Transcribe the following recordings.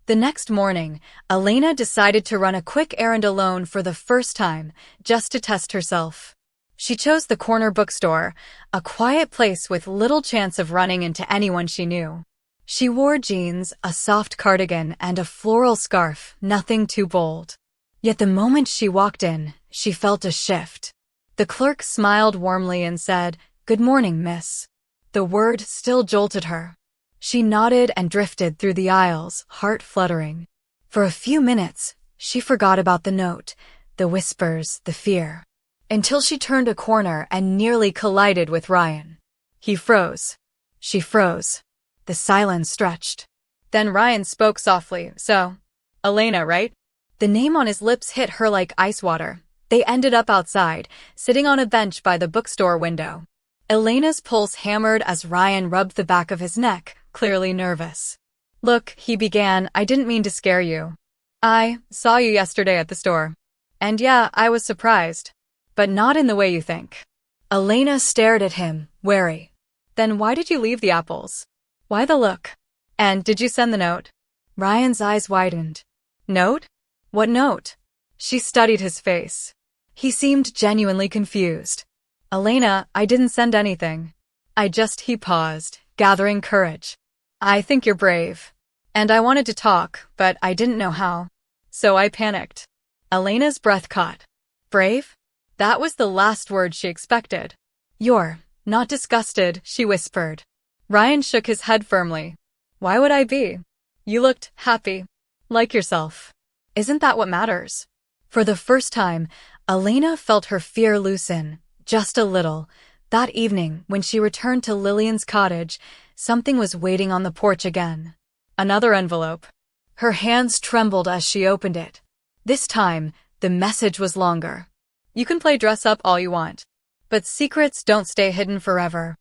The next morning, Elena decided to run a quick errand alone for the first time, just to test herself. She chose the corner bookstore, a quiet place with little chance of running into anyone she knew. She wore jeans, a soft cardigan, and a floral scarf, nothing too bold. Yet the moment she walked in, she felt a shift. The clerk smiled warmly and said, "Good morning, miss." The word still jolted her. She nodded and drifted through the aisles, heart fluttering. For a few minutes, she forgot about the note, the whispers, the fear. Until she turned a corner and nearly collided with Ryan. He froze. She froze. The silence stretched. Then Ryan spoke softly, "So, Elena, right?" The name on his lips hit her like ice water. They ended up outside, sitting on a bench by the bookstore window. Elena's pulse hammered as Ryan rubbed the back of his neck, clearly nervous. "Look," he began, "I didn't mean to scare you. I saw you yesterday at the store. And yeah, I was surprised. But not in the way you think." Elena stared at him, wary. "Then why did you leave the apples? Why the look? And did you send the note?" Ryan's eyes widened. "Note? What note?" She studied his face. He seemed genuinely confused. "Elena, I didn't send anything. He paused, gathering courage. "I think you're brave. And I wanted to talk, but I didn't know how. So I panicked." Elena's breath caught. Brave? That was the last word she expected. "You're not disgusted," she whispered. Ryan shook his head firmly. "Why would I be? You looked happy. Like yourself. Isn't that what matters?" For the first time, Elena felt her fear loosen, just a little. That evening, when she returned to Lillian's cottage, something was waiting on the porch again. Another envelope. Her hands trembled as she opened it. This time, the message was longer. "You can play dress up all you want. But secrets don't stay hidden forever.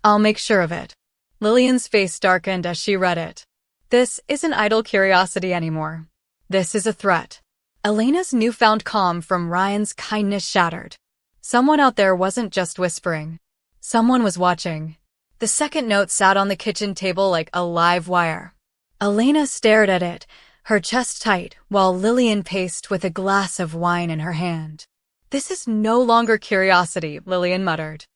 I'll make sure of it." Lillian's face darkened as she read it. This isn't idle curiosity anymore. This is a threat. Elena's newfound calm from Ryan's kindness shattered. Someone out there wasn't just whispering. Someone was watching. The second note sat on the kitchen table like a live wire. Elena stared at it, her chest tight, while Lillian paced with a glass of wine in her hand. "This is no longer curiosity," Lillian muttered.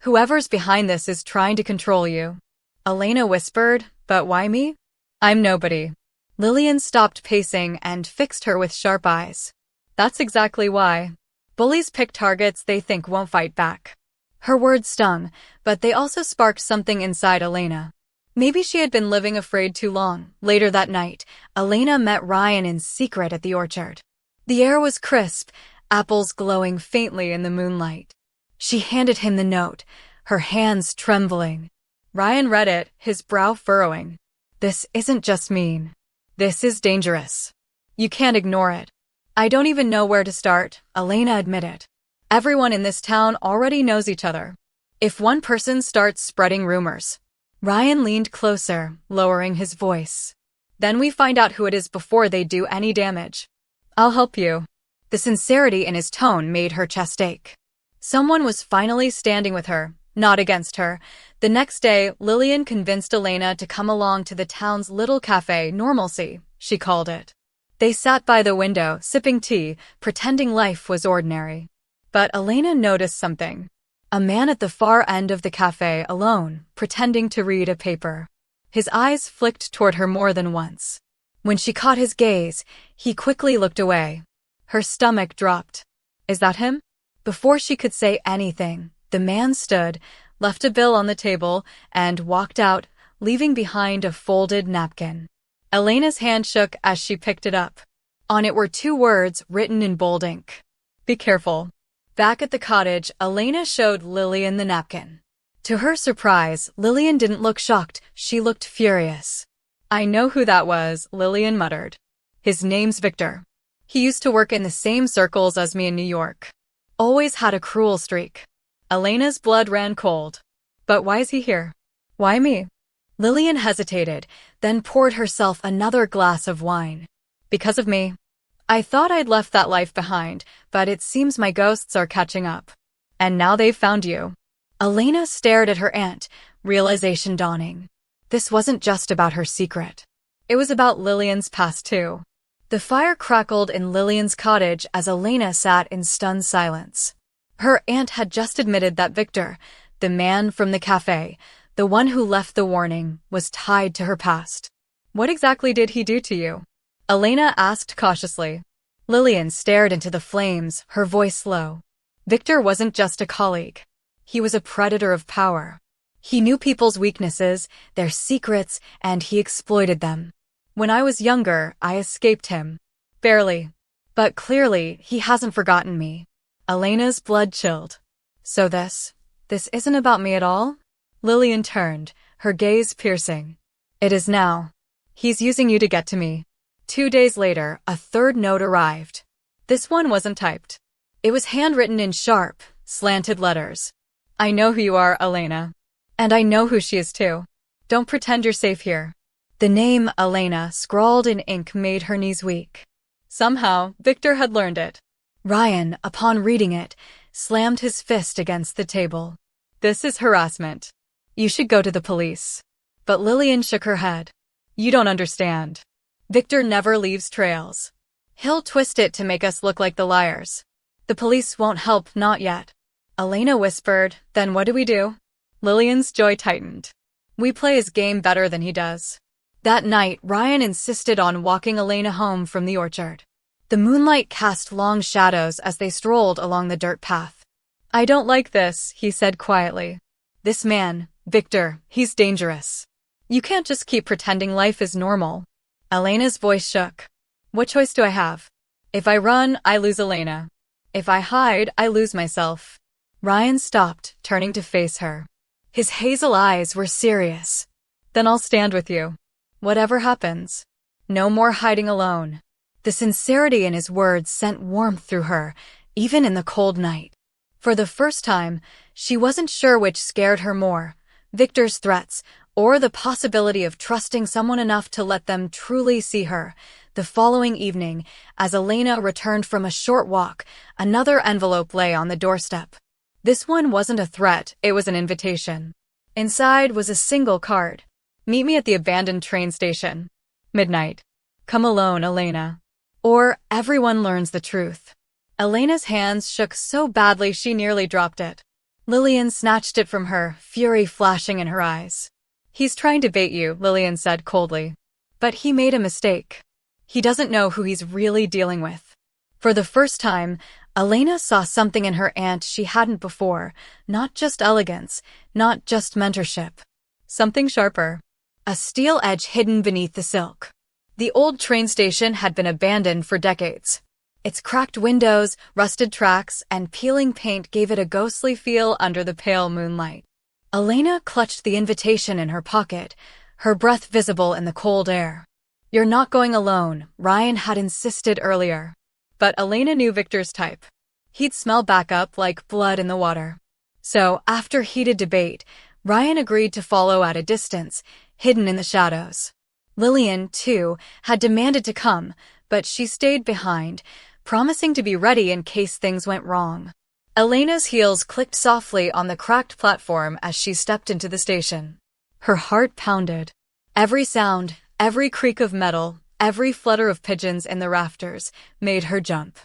"Whoever's behind this is trying to control you." Elena whispered, "But why me? I'm nobody." Lillian stopped pacing and fixed her with sharp eyes. "That's exactly why. Bullies pick targets they think won't fight back." Her words stung, but they also sparked something inside Elena. Maybe she had been living afraid too long. Later that night, Elena met Ryan in secret at the orchard. The air was crisp, apples glowing faintly in the moonlight. She handed him the note, her hands trembling. Ryan read it, his brow furrowing. "This isn't just mean. This is dangerous. You can't ignore it." "I don't even know where to start," Elena admitted. "Everyone in this town already knows each other. If one person starts spreading rumors..." Ryan leaned closer, lowering his voice. "Then we find out who it is before they do any damage. I'll help you." The sincerity in his tone made her chest ache. Someone was finally standing with her, not against her. The next day, Lillian convinced Elena to come along to the town's little cafe, Normalcy, she called it. They sat by the window, sipping tea, pretending life was ordinary. But Elena noticed something. A man at the far end of the cafe, alone, pretending to read a paper. His eyes flicked toward her more than once. When she caught his gaze, he quickly looked away. Her stomach dropped. "Is that him?" Before she could say anything, the man stood, left a bill on the table, and walked out, leaving behind a folded napkin. Elena's hand shook as she picked it up. On it were 2 words written in bold ink. "Be careful." Back at the cottage, Elena showed Lillian the napkin. To her surprise, Lillian didn't look shocked, she looked furious. "I know who that was," Lillian muttered. "His name's Victor. He used to work in the same circles as me in New York. Always had a cruel streak." Elena's blood ran cold. "But why is he here? Why me?" Lillian hesitated, then poured herself another glass of wine. "Because of me. I thought I'd left that life behind, but it seems my ghosts are catching up. And now they've found you." Elena stared at her aunt, realization dawning. This wasn't just about her secret. It was about Lillian's past too. The fire crackled in Lillian's cottage as Elena sat in stunned silence. Her aunt had just admitted that Victor, the man from the cafe, the one who left the warning, was tied to her past. What exactly did he do to you? Elena asked cautiously. Lillian stared into the flames, her voice low. Victor wasn't just a colleague. He was a predator of power. He knew people's weaknesses, their secrets, and he exploited them. When I was younger, I escaped him. Barely. But clearly, he hasn't forgotten me. Elena's blood chilled. So this isn't about me at all? Lillian turned, her gaze piercing. It is now. He's using you to get to me. 2 days later, a third note arrived. This one wasn't typed. It was handwritten in sharp, slanted letters. I know who you are, Elena. And I know who she is too. Don't pretend you're safe here. The name Elena scrawled in ink made her knees weak. Somehow, Victor had learned it. Ryan, upon reading it, slammed his fist against the table. This is harassment. You should go to the police. But Lillian shook her head. You don't understand. Victor never leaves trails. He'll twist it to make us look like the liars. The police won't help, not yet. Elena whispered, then what do? Lillian's jaw tightened. We play his game better than he does. That night, Ryan insisted on walking Elena home from the orchard. The moonlight cast long shadows as they strolled along the dirt path. I don't like this, he said quietly. This man, Victor, he's dangerous. You can't just keep pretending life is normal. Elena's voice shook. What choice do I have? If I run, I lose Elena. If I hide, I lose myself. Ryan stopped, turning to face her. His hazel eyes were serious. Then I'll stand with you. Whatever happens. No more hiding alone. The sincerity in his words sent warmth through her, even in the cold night. For the first time, she wasn't sure which scared her more, Victor's threats, or the possibility of trusting someone enough to let them truly see her. The following evening, as Elena returned from a short walk, another envelope lay on the doorstep. This one wasn't a threat, it was an invitation. Inside was a single card. Meet me at the abandoned train station. Midnight. Come alone, Elena. Or everyone learns the truth. Elena's hands shook so badly she nearly dropped it. Lillian snatched it from her, fury flashing in her eyes. He's trying to bait you, Lillian said coldly. But he made a mistake. He doesn't know who he's really dealing with. For the first time, Elena saw something in her aunt she hadn't before, not just elegance, not just mentorship. Something sharper. A steel edge hidden beneath the silk. The old train station had been abandoned for decades. Its cracked windows, rusted tracks, and peeling paint gave it a ghostly feel under the pale moonlight. Elena clutched the invitation in her pocket, her breath visible in the cold air. You're not going alone, Ryan had insisted earlier. But Elena knew Victor's type. He'd smell backup like blood in the water. So, after heated debate, Ryan agreed to follow at a distance, hidden in the shadows. Lillian, too, had demanded to come, but she stayed behind, promising to be ready in case things went wrong. Elena's heels clicked softly on the cracked platform as she stepped into the station. Her heart pounded. Every sound, every creak of metal, every flutter of pigeons in the rafters made her jump.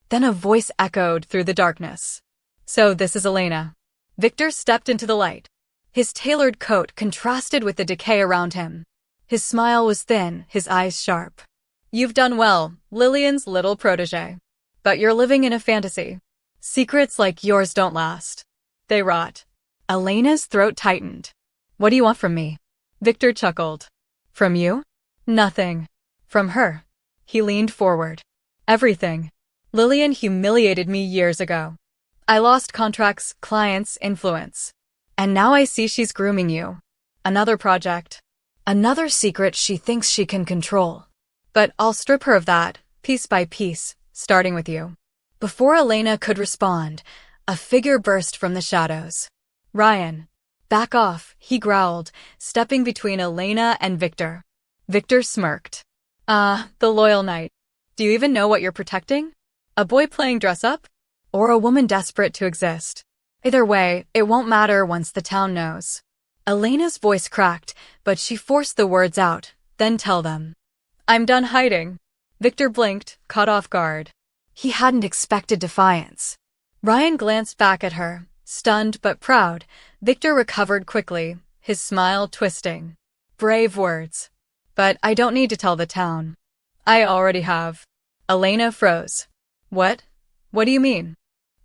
Then a voice echoed through the darkness. So this is Elena. Victor stepped into the light. His tailored coat contrasted with the decay around him. His smile was thin, his eyes sharp. You've done well, Lillian's little protege. But you're living in a fantasy. Secrets like yours don't last. They rot. Elena's throat tightened. What do you want from me? Victor chuckled. From you? Nothing. From her. He leaned forward. Everything. Lillian humiliated me years ago. I lost contracts, clients, influence. And now I see she's grooming you. Another project. Another secret she thinks she can control. But I'll strip her of that, piece by piece, starting with you. Before Elena could respond, a figure burst from the shadows. Ryan. Back off, he growled, stepping between Elena and Victor. Victor smirked. The loyal knight. Do you even know what you're protecting? A boy playing dress-up? Or a woman desperate to exist? Either way, it won't matter once the town knows. Elena's voice cracked, but she forced the words out. Then tell them. I'm done hiding. Victor blinked, caught off guard. He hadn't expected defiance. Ryan glanced back at her, stunned but proud. Victor recovered quickly, his smile twisting. Brave words. But I don't need to tell the town. I already have. Elena froze. What? What do you mean?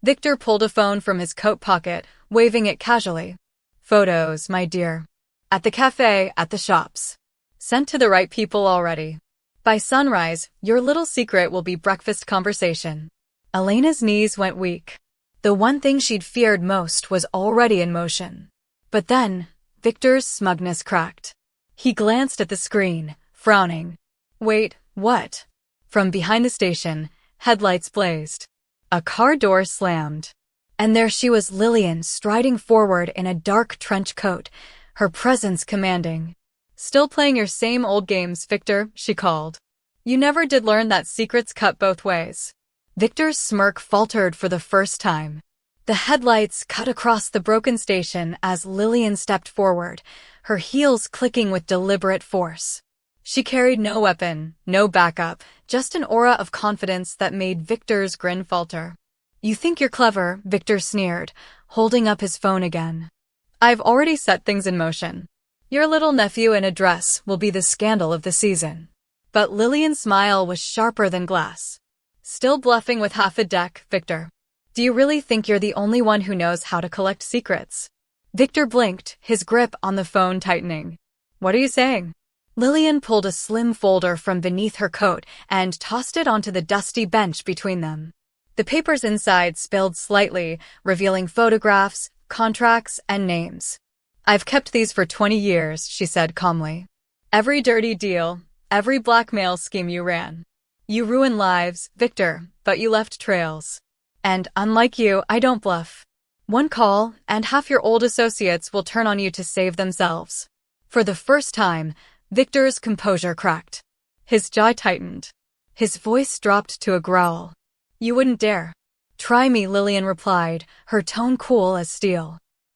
Victor pulled a phone from his coat pocket, waving it casually. Photos, my dear. At the cafe, at the shops. Sent to the right people already. By sunrise, your little secret will be breakfast conversation. Elena's knees went weak. The one thing she'd feared most was already in motion. But then, Victor's smugness cracked. He glanced at the screen, frowning. Wait, what? From behind the station, headlights blazed. A car door slammed. And there she was, Lillian, striding forward in a dark trench coat, her presence commanding. Still playing your same old games, Victor, she called. You never did learn that secrets cut both ways. Victor's smirk faltered for the first time. The headlights cut across the broken station as Lillian stepped forward, her heels clicking with deliberate force. She carried no weapon, no backup, just an aura of confidence that made Victor's grin falter. You think you're clever, Victor sneered, holding up his phone again. I've already set things in motion. Your little nephew in a dress will be the scandal of the season. But Lillian's smile was sharper than glass. Still bluffing with half a deck, Victor. Do you really think you're the only one who knows how to collect secrets? Victor blinked, his grip on the phone tightening. What are you saying? Lillian pulled a slim folder from beneath her coat and tossed it onto the dusty bench between them. The papers inside spilled slightly, revealing photographs, contracts, and names. I've kept these for 20 years, she said calmly. Every dirty deal, every blackmail scheme you ran. You ruined lives, Victor, but you left trails. And unlike you, I don't bluff. One call, and half your old associates will turn on you to save themselves. For the first time, Victor's composure cracked. His jaw tightened. His voice dropped to a growl. You wouldn't dare. Try me, Lillian replied, her tone cool as steel.